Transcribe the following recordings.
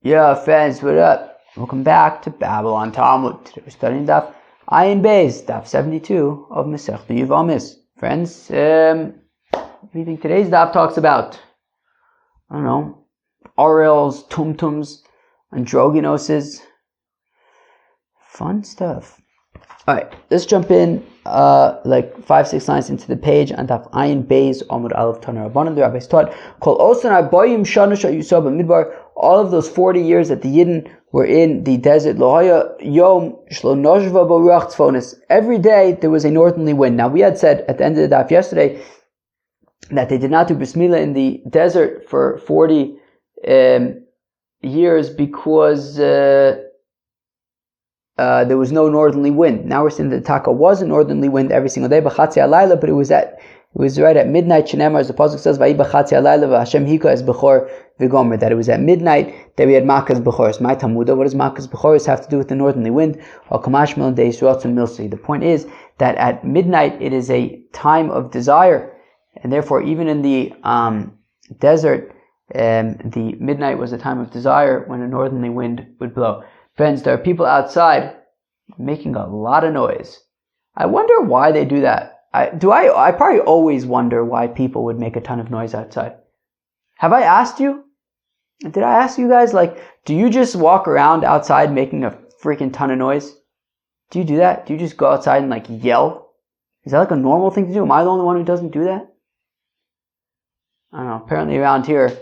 Yeah, friends, what up? Welcome back to Babylon Talmud. Today we're studying Daf Ayin Beis, Daf 72 of Masechta Yevamos. Friends, what do you think today's Daf talks about? I don't know, orels, tumtums, androgynoses. Fun stuff. Alright, let's jump in like 5-6 lines into the page on Daf Ayin Beis Amud Aleph Taner Rabbanan. The rabbis taught, Kol Osan Arbayim Shana Shayusah B'Midbar. All of those 40 years that the Yidden were in the desert, Lohaya Yom Shlo Nozhva B'Ruach Tzfonis. Every day there was a northerly wind. Now we had said at the end of the Daf yesterday that they did not do Bris Milah in the desert for 40 years because there was no northerly wind. Now we're saying that the Taka was a northerly wind every single day, B'Chatzi Alayla, but it was right at midnight. Shenemar, as the pasuk says, Vayi B'Chatzi Alayla v'Hashem Hika es Bechor v'Gomer, that it was at midnight that we had Makas Bechoros. My Talmuda, what does Makas Bechoros have to do with the northerly wind? The point is that at midnight it is a time of desire, and therefore even in the desert, the midnight was a time of desire when a northerly wind would blow. Friends, there are people outside making a lot of noise. I wonder why they do that. I probably always wonder why people would make a ton of noise outside. Have I asked you? Did I ask you guys, do you just walk around outside making a freaking ton of noise? Do you do that? Do you just go outside and yell? Is that a normal thing to do? Am I the only one who doesn't do that? I don't know. Apparently around here,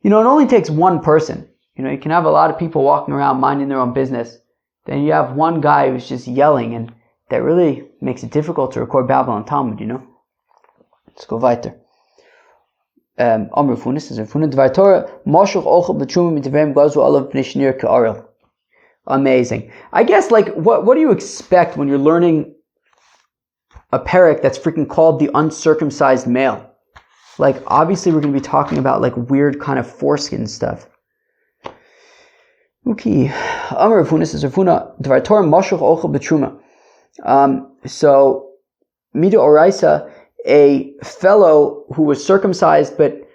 it only takes one person. You can have a lot of people walking around minding their own business. Then you have one guy who's just yelling, and that really makes it difficult to record Babylon Talmud, Let's go weiter. Amr says, amazing. I guess, what do you expect when you're learning a perek that's freaking called the uncircumcised male? Obviously we're going to be talking about, weird kind of foreskin stuff. Okay. Amr Rafuna says, Dvar Torah Moshuch Ochel B'Truma. So, Mida Oraisa, a fellow who was circumcised but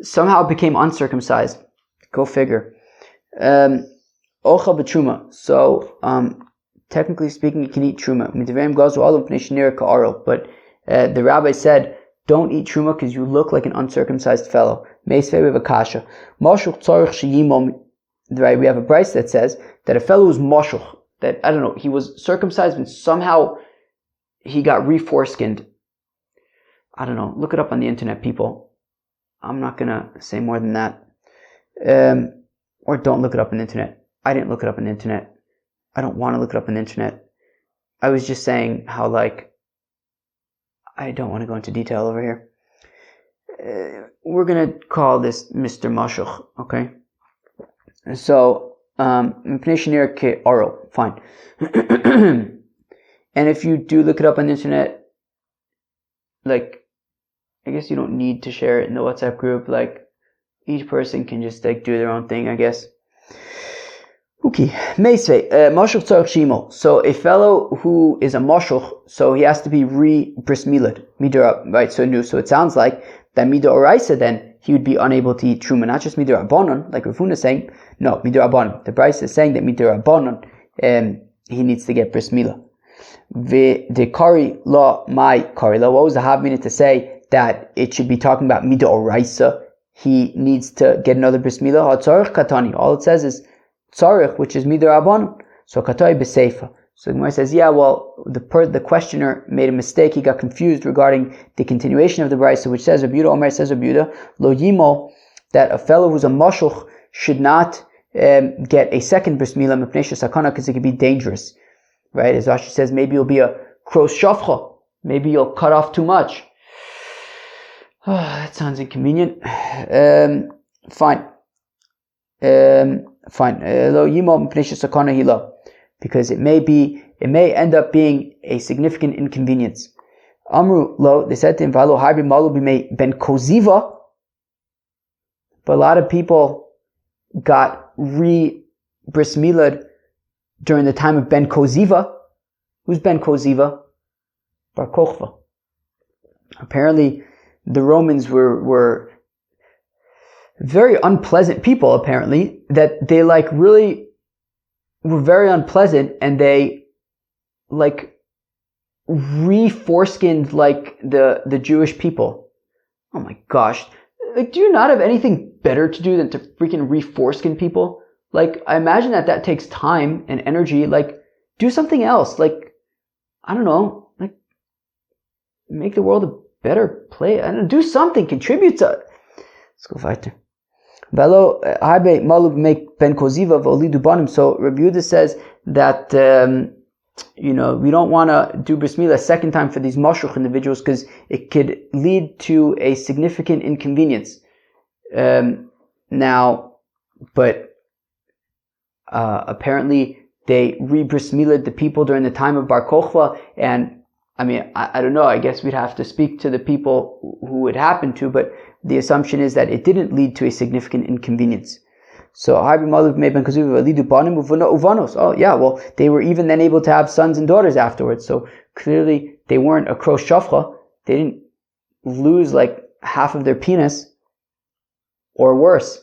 somehow became uncircumcised. Go figure. Ochel B'Truma. So, technically speaking, you can eat Truma. But the rabbi said, don't eat Truma because you look like an uncircumcised fellow. Meisvei with a kasha. Moshuch Tzorich Sheyimom. Right, we have a Bryce that says that a fellow was moshuch, that, I don't know, he was circumcised and somehow he got reforeskined. I don't know, look it up on the internet, people. I'm not going to say more than that. Or don't look it up on the internet. I didn't look it up on the internet. I don't want to look it up on the internet. I was just saying how, I don't want to go into detail over here. We're going to call this Mr. Moshuch, okay? So, oral, fine. And if you do look it up on the internet, I guess you don't need to share it in the WhatsApp group. Each person can just do their own thing, I guess. Okay, Meisvei, Moshuch Tzorich Shimo. So a fellow who is a Moshuch, so he has to be bris milad, midara, right? So new. So it sounds like that mida oraisa then he would be unable to eat truma, not just midara bonon, like Rafuna is saying. No, midara bonon. The Bryce is saying that midara bonon, he needs to get bris milah. The kari law, my kari law. What was the Havmina to say that it should be talking about mida oraisa? He needs to get another bris milah. Hatzarich katani. All it says is tzarich, which is midara bonon. So katoi b'seifa. So the Gemara says, the questioner made a mistake. He got confused regarding the continuation of the Brisa, which says, Rabbi Yehuda Omer says, Rabbi Yehuda, lo yimo, that a fellow who's a moshuch should not get a second bris milah mipnei sakana, because it could be dangerous, right? As Rashi says, maybe you'll be a kros shafcha, maybe you'll cut off too much. That sounds inconvenient. Fine. Lo yimo mipnei sakana hilo. Because it may end up being a significant inconvenience. Amru lo, they said to him, Valo harbi malu b'mei ben koziva. But a lot of people got bris milad during the time of ben koziva. Who's ben koziva? Bar Kochva. Apparently, the Romans were very unpleasant people, apparently, that they like really were very unpleasant, and they like re-foreskinned like the Jewish people. Oh my gosh. Like, do you not have anything better to do than to freaking re-foreskin people? Like, I imagine that takes time and energy. Like, do something else. Like, I don't know, like, make the world a better place. I don't know, do something, contribute to it. Let's go weiter. So Rabbi Yehuda says that, we don't want to do bris milah a second time for these mashruch individuals because it could lead to a significant inconvenience. Apparently they re-bris milah'd the people during the time of Bar Kochva, and I don't know, I guess we'd have to speak to the people who it happened to, but the assumption is that it didn't lead to a significant inconvenience. So, oh yeah, well, they were even then able to have sons and daughters afterwards, so clearly they weren't a kros shafcha, they didn't lose like half of their penis, or worse.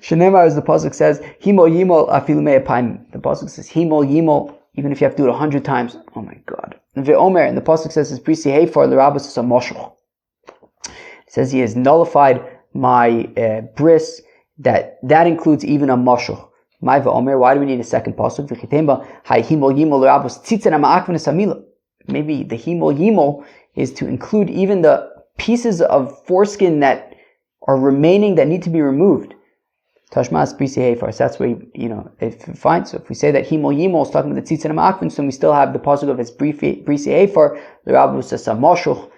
Shenemar, as the pasuk says, himo yimol afilu me'apayim. The pasuk says himo yimol, even if you have to do it 100 times. Oh my God. Ve'omer, and the pasuk says, "His prisi heifar l'rabos is a moshuch." It says he has nullified my bris. That includes even a moshuch. My ve'omer. Why do we need a second pasuk? V'chitemba hay himo yimol l'rabos tzitzin ha'ma'akven esamila. Maybe the himo yimol is to include even the pieces of foreskin that are remaining that need to be removed. Tashmas brisi heifar. So that's where if fine. So if we say that himo yimol is talking about the tzitzin ha'ma'akven, so we still have the pasuk of his brisi heifar. The Rabbi says a moshuch,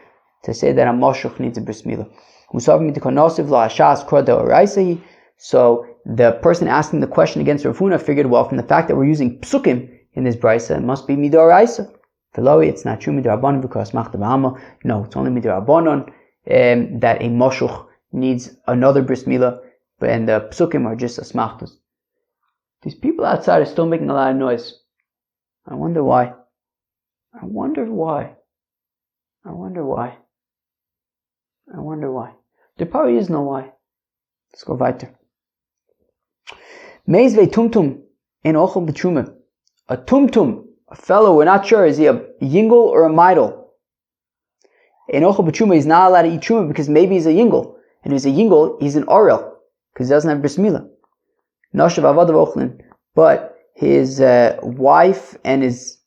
to say that a moshuch needs a bris milah. So the person asking the question against Rav Huna figured, well, from the fact that we're using psukim in this brisa, it must be midoraisa. It's not true midorabanan because machta v'hama. No, it's only midorabanan that a moshuch needs another bris milah, and the psukim are just asmachtas. These people outside are still making a lot of noise. I wonder why. There probably is no why. Let's go weiter. Meizvei tumtum in ochel b'truma. A tumtum, a fellow, we're not sure, is he a yingel or a meidel? In ochel b'truma, he's not allowed to eat truma because maybe he's a yingel. And if he's a yingel, he's an orel, because he doesn't have bris milah. Noshav avadav ochlin. But his wife and his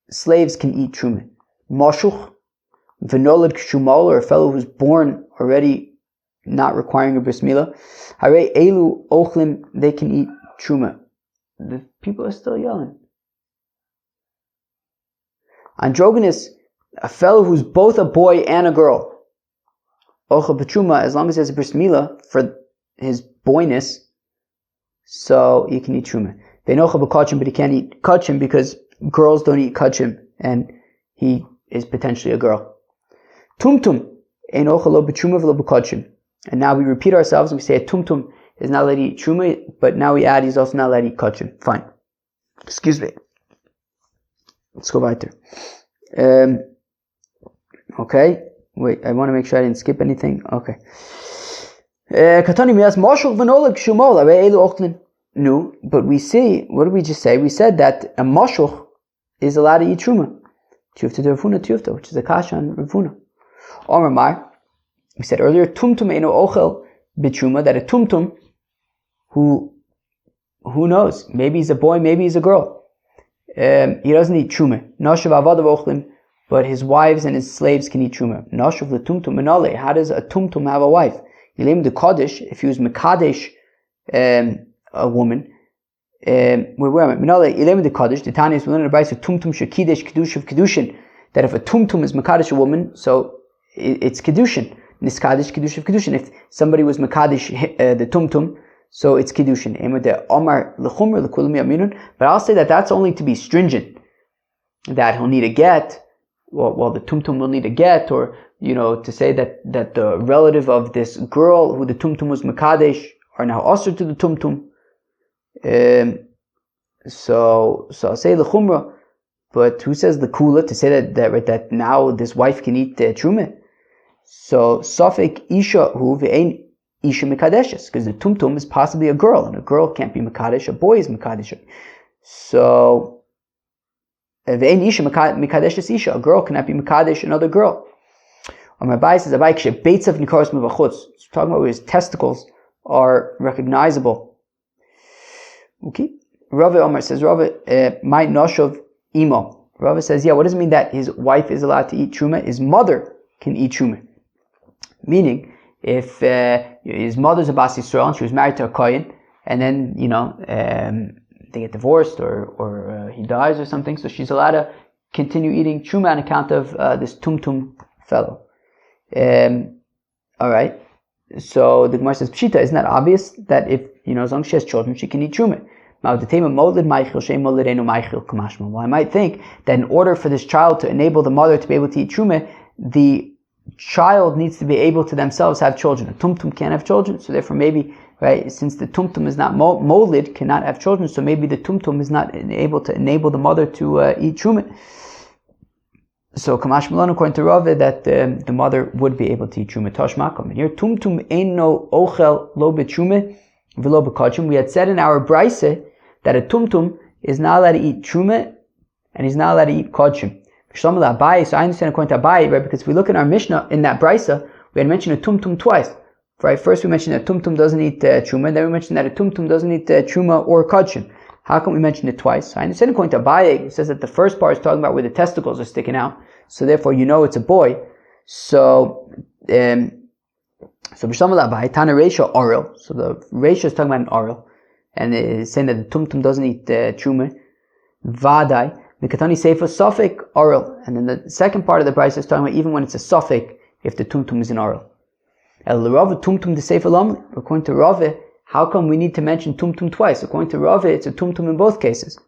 slaves can eat truma. Moshuch, v'nolad k'shumol, or a fellow who's born already not requiring a bris milah. Hare elu ochlin, they can eat truma. The people are still yelling. Androgynous, a fellow who's both a boy and a girl. Ochel b'truma, as long as he has a bris milah for his boyness, so he can eat truma. Beinochel b'kachim, but he can't eat kachim because girls don't eat kachim, and he is potentially a girl. Tumtum, ein ochel lo b'truma v'lo b'kachim. And now we repeat ourselves and we say a tumtum is not allowed to eat truma, but now we add he's also not allowed to eat kachim. Fine. Excuse me. Let's go weiter. Okay. Wait, I want to make sure I didn't skip anything. Okay. No, but we see, what did we just say? We said that a moshuch is allowed to eat truma. Tufta de Ravuna tufta, which is a kasha on Ravuna. Omer Mar, we said earlier, tumtum eino ochel b'truma, that a tumtum, who knows? Maybe he's a boy, maybe he's a girl. He doesn't eat truma. Noshav avadav ochlim, but his wives and his slaves can eat truma. Noshav letumtum menale. How does a tumtum have a wife? Yilim de kodesh, if he was mekadesh a woman. Menale yilim de kodesh. The Tanya is learning about tumtum shekidesh kedush of kedushin. That if a tumtum is mekadesh a woman, so it's kedushin. Niskadesh kedush of kedushin. If somebody was mekadesh the tumtum, so it's kedushin. But I'll say that that's only to be stringent. That he'll need a get. Well, the tumtum will need a get, or to say that the relative of this girl who the tumtum was mekadesh are now usher to the tumtum. So I'll say the chumrah, but who says the kula to say that now this wife can eat truma? So Safek Isha Hu ve'ein Isha Mikadeshes, because the tumtum is possibly a girl, and a girl can't be Mikadesh, a boy is Mikadesh. So ve'ein Isha Mikadeshes Isha, a girl cannot be Mikadesh another girl. Or my Abai says, Abai Kshe Beitzav Nikaros Mevachutz. It's talking about where his testicles are recognizable. Okay. Rava Omar says, Rava, my Noshov Imo. Rava says, yeah, what does it mean that his wife is allowed to eat truma? His mother can eat truma. Meaning, if his mother's a Bas Yisrael and she was married to a Kohen, and then, they get divorced or he dies or something, so she's allowed to continue eating truma on account of this tumtum fellow. Alright. So the Gemara says, Pshita, isn't that obvious that if, as long as she has children, she can eat truma? Well, I might think that in order for this child to enable the mother to be able to eat truma, the child needs to be able to themselves have children. A tumtum can't have children, so therefore maybe, right, since the tumtum is not molid, cannot have children, so maybe the tumtum is not able to enable the mother to eat truma. So Kamash Malon, according to Rava, that the mother would be able to eat truma. Toshmakom. And here, tumtum ein no ochel lo betruma v'lo bekachim. We had said in our brayse that a tumtum is not allowed to eat truma and he's not allowed to eat kodshim. So I understand according to Abai, right? Because if we look in our Mishnah in that brayse, we had mentioned a tumtum twice. Right? First we mentioned that tumtum doesn't eat truma, then we mentioned that a tumtum doesn't eat truma or kodshim. How come we mention it twice? So I understand according to Abai, it says that the first part is talking about where the testicles are sticking out, so therefore it's a boy. So B'Shamal Abai, Tana Reisha oral. So the Reisha is talking about an oral, and it's saying that the tumtum doesn't eat truma. Vadai, the Katani Seifa Safek oral, and then the second part of the Brayse is talking about even when it's a Safek, if the tumtum is an oral. El Rava tumtum de Seifa Lamli. According to Rava, how come we need to mention tumtum twice? According to Rava, it's a tumtum in both cases.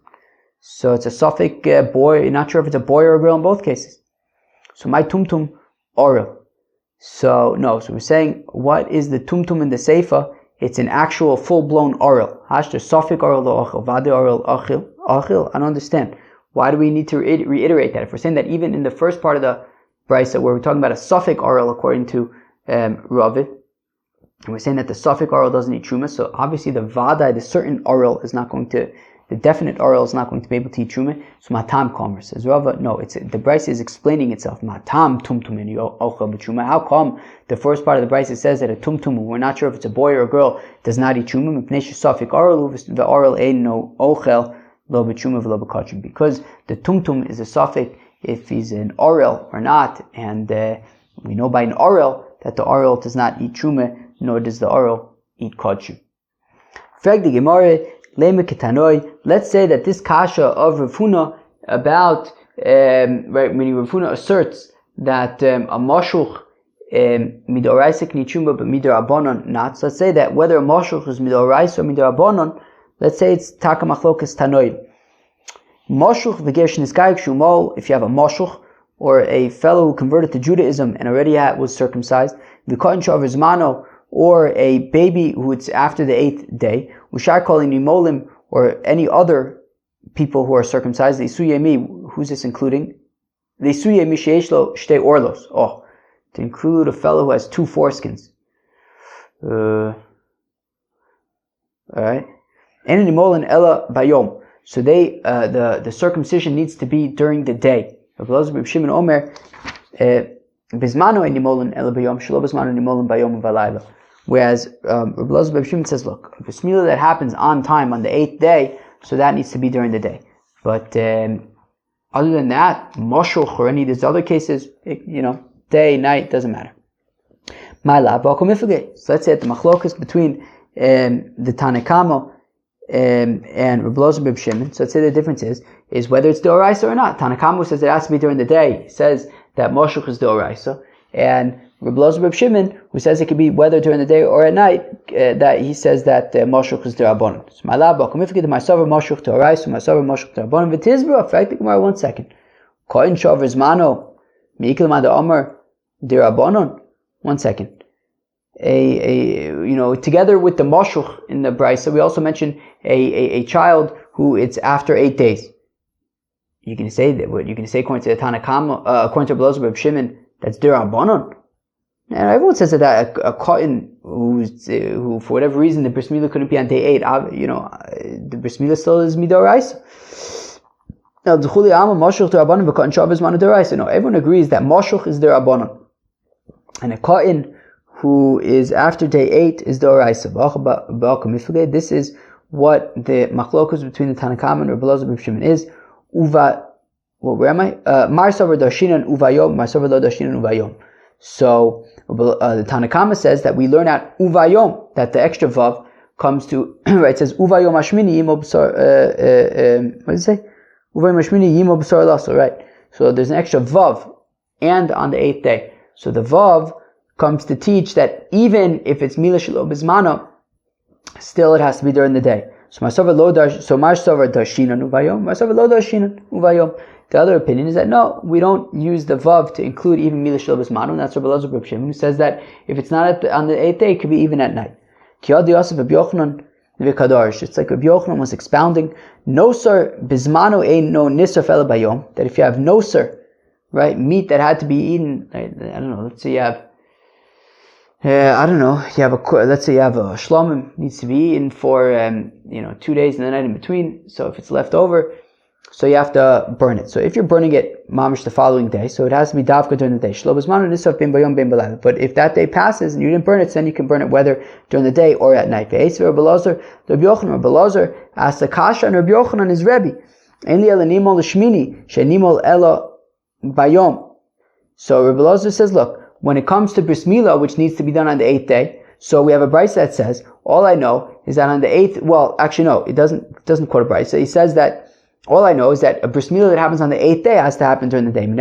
So it's a Safek boy. You're not sure if it's a boy or a girl in both cases. So my tumtum oral. So we're saying, what is the tumtum in the Seifa? It's an actual full-blown oral. Hashter Safek oral lo achil, vade oral achil. I don't understand. Why do we need to reiterate that? If we're saying that even in the first part of the Brayse, where we're talking about a Safek oral according to Rava, and we're saying that the Safek oral doesn't eat truma, so obviously the Vadai, the certain oral, the definite oral is not going to be able to eat truma. So Matam Komer says Rava, no, the Brayse is explaining itself. Matam tumtum in ochel b'truma. How come the first part of the Brayse says that a tumtum, we're not sure if it's a boy or a girl, does not eat truma? Safek oral, the oral ain't no ochel lo b'truma v'lo b'kachim, because the tumtum is a Safek if he's an oral or not, and we know by an oral that the oral does not eat truma, nor does the oral eat kodshim. Let's say that this kasha of Rav Huna about when Rav Huna asserts that a moshuch midoraisa can eat truma but midorabanan not. So let's say that whether a moshuch is midoraisa or midorabanan, let's say it's taka machlokas tanoi. Moshuch v'gershin iskayik shumol. If you have a moshuch or a fellow who converted to Judaism and already was circumcised, v'kohen shavar zmano, or a baby who it's after the 8th day, ushar calling nimolim, or any other people who are circumcised, the isuyemi, who's this including? The isuyemi sheishlo shtei orlos. Oh, to include a fellow who has 2 foreskins. Alright. En nimolin ella bayom. So the circumcision needs to be during the day. Reb Shimon Omer, bizmano en nimolin ella bayom, shelo bizmano nimolin bayom v'alayla. Whereas Reb Shimon says, look, if it's milah that happens on time on the 8th day, so that needs to be during the day. But other than that, moshuch or any of these other cases, day, night, doesn't matter. So let's say at the machlokas between the Tanakama and Reb Shimon. So let's say the difference is whether it's deoraisa or not. Tanakama says it has to be during the day. He says that moshuch is deoraisa, and Reb Shimon, who says it could be whether during the day or at night, that he says that moshuch is derabanan. So my lab, if we get to my sover moshuch deoraisa, my sover moshuch derabanan v'tizbra. Fact the Gemara 1 second. Kohen shaver zmano mikil mada omer derabanan. 1 second. Together with the moshuch in the brayse, we also mentioned a child who it's after 8 days. You can say according to the Tanakama, according to Reb Shimon, that's derabanan. And everyone says that a cotton who for whatever reason the bris milah couldn't be on day 8, the bris milah still is midoraisa. Now, everyone agrees that moshuch is the rabbanon, and a cotton who is after day 8 is the oraisa. This is what the machlokus between the Tanakam and Rabbi Elazar ben Shimon is. Where am I? Mar savar darshinan uvayom, mar savar lo darshinan uvayom. So the Tanakama says that we learn out uvayom, that the extra vav comes to right. It says uvayom ashmini yimo b'sar. What does it say? Uvayom ashmini yimo b'sar laso. Right. So there's an extra vav, and on the 8th day. So the vav comes to teach that even if it's milah shelo bizmano, still it has to be during the day. So mar savar darshinan uvayom, mar savar lo darshinan uvayom. The other opinion is that no, we don't use the vav to include even milah shelo bizmano, and that's Rabbi Elazar ben Shimon, who says that if it's not on the 8th day, it could be even at night. It's like Rabbi Yochanan was expounding, no sir bizmano ein no nisraf ela bayom, that if you have no sir, right, meat that had to be eaten, I don't know, let's say you have let's say you have a shlomim needs to be eaten for 2 days and the night in between. So if it's left over, so you have to burn it. So if you're burning it mamish the following day, so it has to be davka during the day. Shlo b'zmanu nisaf bin bayom bin b'layla. But if that day passes and you didn't burn it, then you can burn it whether during the day or at night. Ve'etz Rabbi Elazar, Rabbi Elazar asked the kasha, and Rabbi Yochanan is Rebbe. Ein li ela nimol l'shmini she'nimol ela bayom. So Rabbi Elazar says, look, when it comes to bris milah, which needs to be done on the 8th day, so we have a brisa that says, all I know is that on the 8th, well, actually no, it doesn't quote a brisa. He says that, all I know is that a bris milah that happens on the 8th day has to happen during the day. How do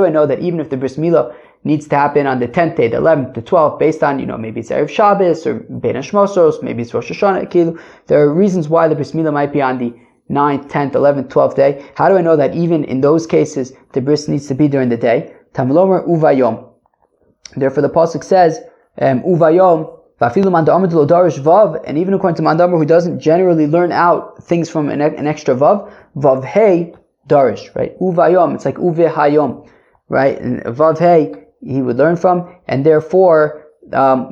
I know that even if the bris milah needs to happen on the 10th day, the 11th, the 12th, based on, maybe it's Erev Shabbos, or Bein HaShmosos, maybe it's Rosh Hashanah, there are reasons why the bris milah might be on the 9th, 10th, 11th, 12th day. How do I know that even in those cases, the bris needs to be during the day? Tamlomer uvayom. Therefore the pasuk says, uvayom, vafilu man da'amar lo darish vav, and even according to man da'amar who doesn't generally learn out things from an extra vav, vav hey darish, right? Uvayom, it's like uve hayom, right? And vav hey, he would learn from, and therefore,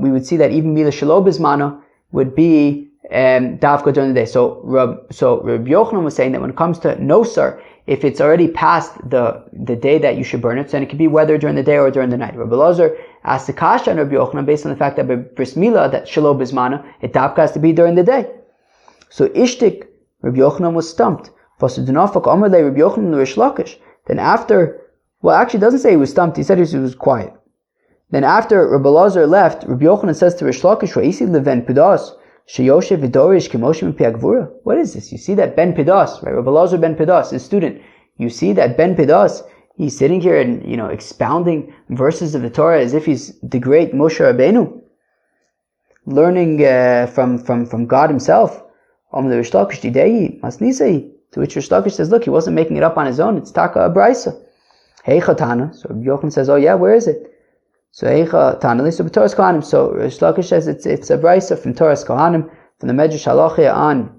we would see that even milah shelo bizmano would be davka during the day. So Rabbi Yochanan was saying that when it comes to nosar, if it's already past the day that you should burn it, then it could be whether during the day or during the night. Rabbi Elazar asked the kasha and Rabbi Yochanan based on the fact that by bris milah, that shelo bizmana, it davka has to be during the day. So ishtik, Rabbi Yochanan was stumped. Then after, well, actually it doesn't say he was stumped, he said he was quiet. Then after Rabbi Elazar left, Rabbi Yochanan says to Rish Lakish, what is this? You see that Ben Pidas, right? Rabbi Elazar Ben Pidas, his student. You see that Ben Pidas, he's sitting here and, expounding verses of the Torah as if he's the great Moshe Rabbeinu, learning from God himself. To which Rish Lakish says, look, he wasn't making it up on his own. It's Taka Abraisa. Hey Chatana. So Rabbi Yochanan says, oh yeah, where is it? So Eicha Tanali, so Torah's Kohanim. So Rish Lakish says it's a brisa from Torah's Kohanim, from the Medrash Halachia on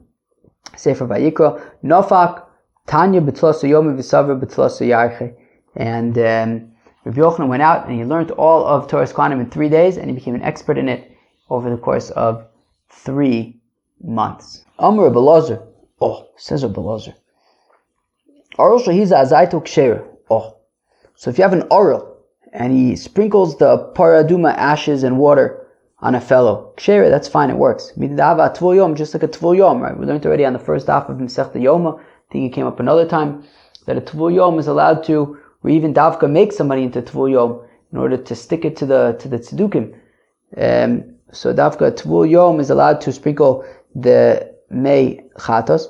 Sefer Vayikra. Nofak Tanya B'tlosu Yomi V'Savra B'tlosu Yarche. And Rabbi Yochanan went out and he learned all of Torah's Kohanim in 3 days, and he became an expert in it over the course of 3 months. Amr Rabbi Elazar. Oh, says Rabbi Elazar. Oral Shahiza Azaitu Ksheira. Oh, so if you have an oral and he sprinkles the paraduma ashes and water on a fellow, ksheira, that's fine, it works. Midava tvul yom, just like a tvul yom, right? We learned already on the first half of Masechta Yoma. I think it came up another time that a tvul yom is allowed to, or even davka make somebody into tvul yom in order to stick it to the tzedukim. So davka tvul yom is allowed to sprinkle the mei chatos.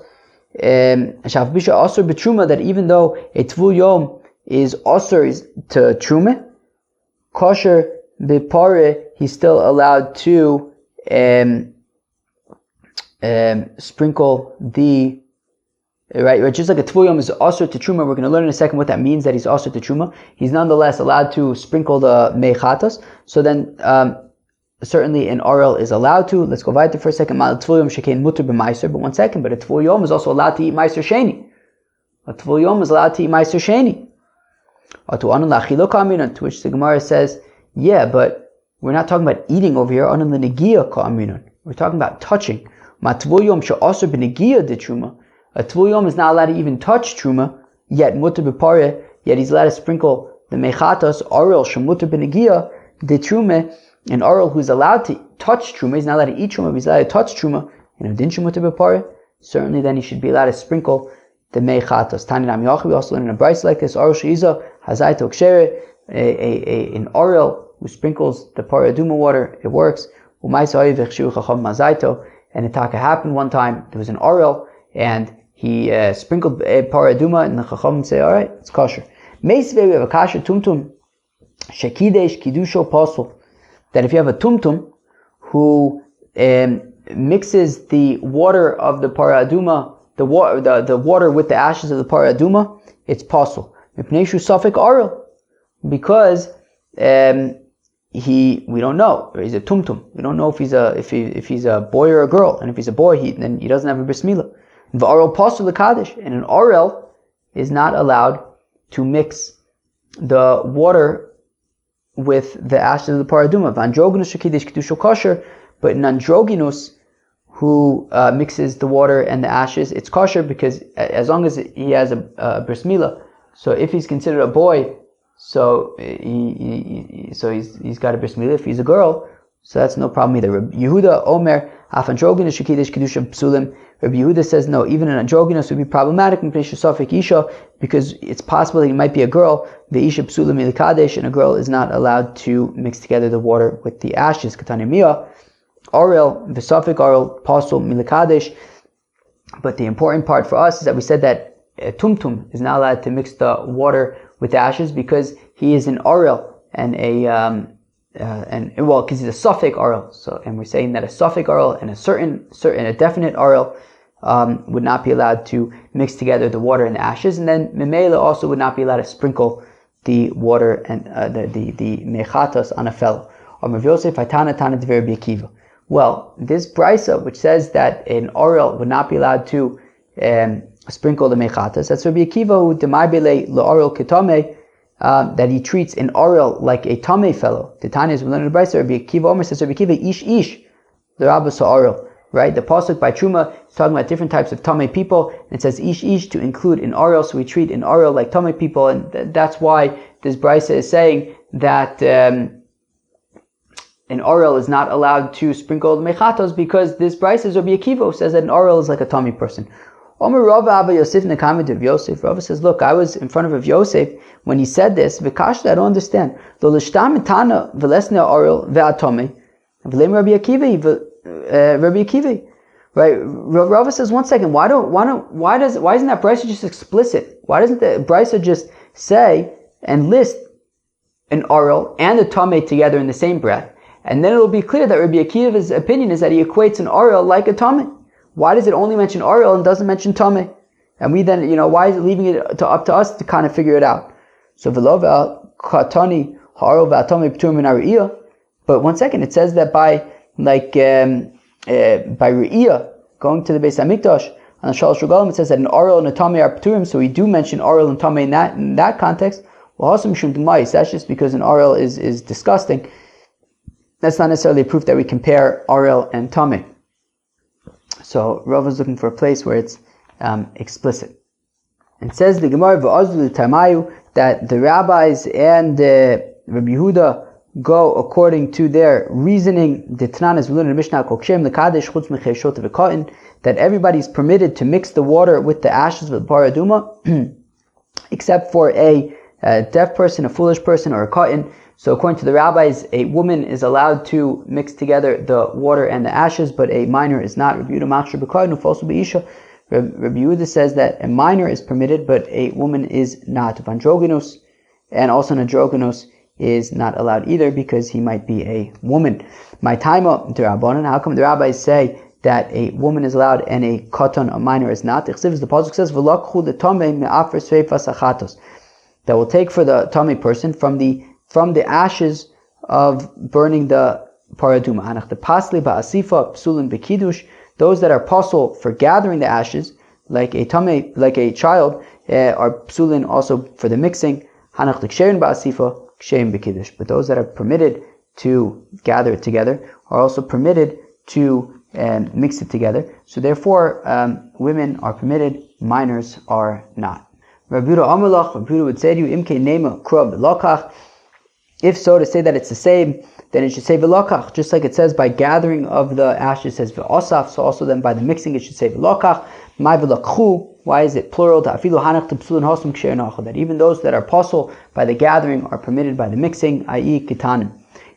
Shaf bisha asur b'truma, that even though a tvul yom is asur to truma, kosher b'pare, he's still allowed to sprinkle the right, just like a tvul yom is asur to truma. We're going to learn in a second what that means, that he's asur to truma. He's nonetheless allowed to sprinkle the mechatos. So then certainly an oral is allowed to. Let's go weiter for a second. Mal tvul yom shekein muter b'maiser, but 1 second. But a tvul yom is also allowed to eat maiser sheni. A tvul yom is allowed to eat maiser sheni. To which the Gemara says, yeah, but we're not talking about eating over here. We're talking about touching. A tvul yom is not allowed to even touch truma, yet he's allowed to sprinkle the mechatos, orel shemuter b'negia, the truma, an orel who's allowed to touch truma, he's not allowed to eat truma, but he's allowed to touch truma, certainly then he should be allowed to sprinkle the mechatos. Tani Nam Yochav, we also learn in a brayso like this, orel she'iza, hazai toksheret, an orel who sprinkles the paraduma water, it works. And the taka happened one time, there was an orel, and he sprinkled paraduma, and the chacham say, alright, it's kosher. Meisvei, we have a kasher tumtum, shekidesh kidusho pasul, that if you have a tumtum who mixes the water of the paraduma, the water with the ashes of the paraduma, it's pasul. Mipneishu safek orel, because we don't know. He's a tumtum. We don't know if he's a boy or a girl, and if he's a boy, then he doesn't have a bris milah. The orel pasul l'kadosh, and an orel is not allowed to mix the water with the ashes of the paraduma. Androgynous shekidesh kedusha kosher, but an androgynous who mixes the water and the ashes, it's kosher because as long as he has a bris milah. So if he's considered a boy, so he's got a bris milah. If he's a girl, so that's no problem either. Rabbi Yehuda Omer af androgynous shekidesh kedusha psulim. Rabbi Yehuda says no, even an androgynous would be problematic because it's possible that he might be a girl. The isha psulim milikadesh, and a girl is not allowed to mix together the water with the ashes. Katanimia, orel v'safik orel pasul milikadesh. But the important part for us is that we said that tumtum is not allowed to mix the water with the ashes because he is an orel and because he's a suffix orel. So, and we're saying that a suffix orel and a definite orel would not be allowed to mix together the water and the ashes, and then memela also would not be allowed to sprinkle the water and the mechatos on a fellow. Well, this brisa which says that an orel would not be allowed to sprinkle the mechatos, that's Rabbi Akiva who demarbele l'orel ketame, that he treats an orel like a tame fellow. The Tanya is we learn in the brisa. Rabbi Akiva Omer says, Rabbi Akiva ish the rabbis orel. Right, the pasuk by Truma is talking about different types of tame people, and it says ish to include an orel, so we treat an orel like tame people, and that's why this brisa is saying that an orel is not allowed to sprinkle the mechatos, because this brisa is Rabbi Akiva who says that an orel is like a tame person. Omer Rava Abba Yosef Nekamid of Yosef. Rava says, look, I was in front of Yosef when he said this. V'kashta, I don't understand. Lo l'shtam etana v'lesne orel ve'atome v'leim Rabbi Akiva. Rabbi Akiva, right? Rava says, one second, why isn't that brisa just explicit? Why doesn't the brisa just say and list an orel and a tameh together in the same breath? And then it'll be clear that Rabbi Akiva's opinion is that he equates an orel like a tameh. Why does it only mention orel and doesn't mention tameh? And we then, why is it leaving it up to us to kind of figure it out? So v'lo katani ha'orel v'atameh p'turim min ha're'iyah. But one second, it says that by Re'iyah, going to the Beis HaMikdash, on the Shalosh Regalim, it says that an orel and a tameh are p'turim, so we do mention orel and tameh in that context. Well, also mishum d'mais, that's just because an orel is disgusting. That's not necessarily a proof that we compare orel and tameh. So Rav is looking for a place where it's explicit. And it says the Gemara v'azlu tamayu that the rabbis and Rabbi Yehuda go according to their reasoning. The Tanan is in the Mishnah that everybody's permitted to mix the water with the ashes of the paraduma, except for a deaf person, a foolish person, or a cotton. So according to the rabbis, a woman is allowed to mix together the water and the ashes, but a minor is not. Rabbi Yehuda says that a minor is permitted, but a woman is not. Androgynous, and also an androgynous is not allowed either because he might be a woman. My taima d'Rabbanan, how come the rabbis say that a woman is allowed and a katan, a minor, is not? The pasuk says, "V'lakchu l'tamei me'afer sveifas achatos," that will take for the tamei person from the ashes of burning the paraduma. Anach the pasli ba'asifa psulin bekidush, those that are pasul for gathering the ashes, like a child, are psulin also for the mixing. Hanach l'ksherin ba'asifa, ksherin b'kiddush. But those that are permitted to gather it together are also permitted to mix it together. So therefore, women are permitted, minors are not. Rabbi Yehuda would say to you, Imke nema krov v'lokach. If so, to say that it's the same, then it should say v'lokach, just like it says by gathering of the ashes, it says v'osaf, so also then by the mixing it should say v'lokach. My v'lakchu, why is it plural? That even those that are apostle by the gathering are permitted by the mixing, i.e. kitanim.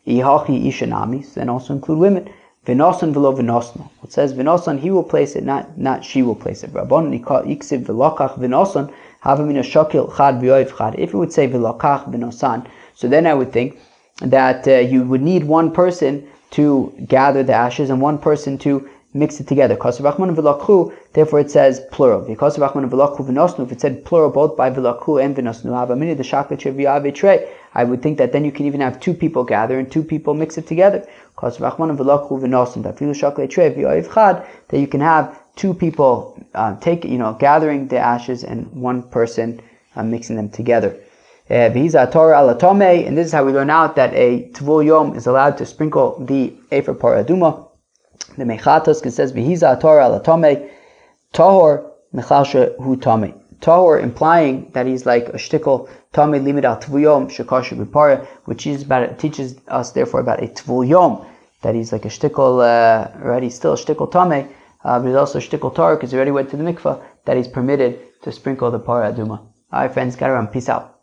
Ihachi ishanami, then also include women. V'nosan v'lo v'nosno. It says v'nosan, he will place it, not she will place it. Rabban iksiv v'lokach v'nosan, havamina shokil chad v'yoiv chad. If it would say v'lokach v'nosan, so then I would think that you would need one person to gather the ashes and one person to mix it together. Therefore it says plural. If it said plural both by v'lakhu and v'nosnu, I would think that then you can even have two people gather and two people mix it together. That you can have two people gathering the ashes and one person mixing them together. And this is how we learn out that a tvul yom is allowed to sprinkle the efer parah aduma. The mechatos says v'hiza Torah ala tamei tahor mechasha hu tamei. Tahor implying that he's like a shtickle tamei limit al tvul yom shekasher b'parah, which is teaches us therefore about a tvul yom, that he's like a shtickle, right? He's still a shtickle tamei, but he's also a shtickle tahor because he already went to the mikvah, that he's permitted to sprinkle the parah aduma. All right, friends, got around. Peace out.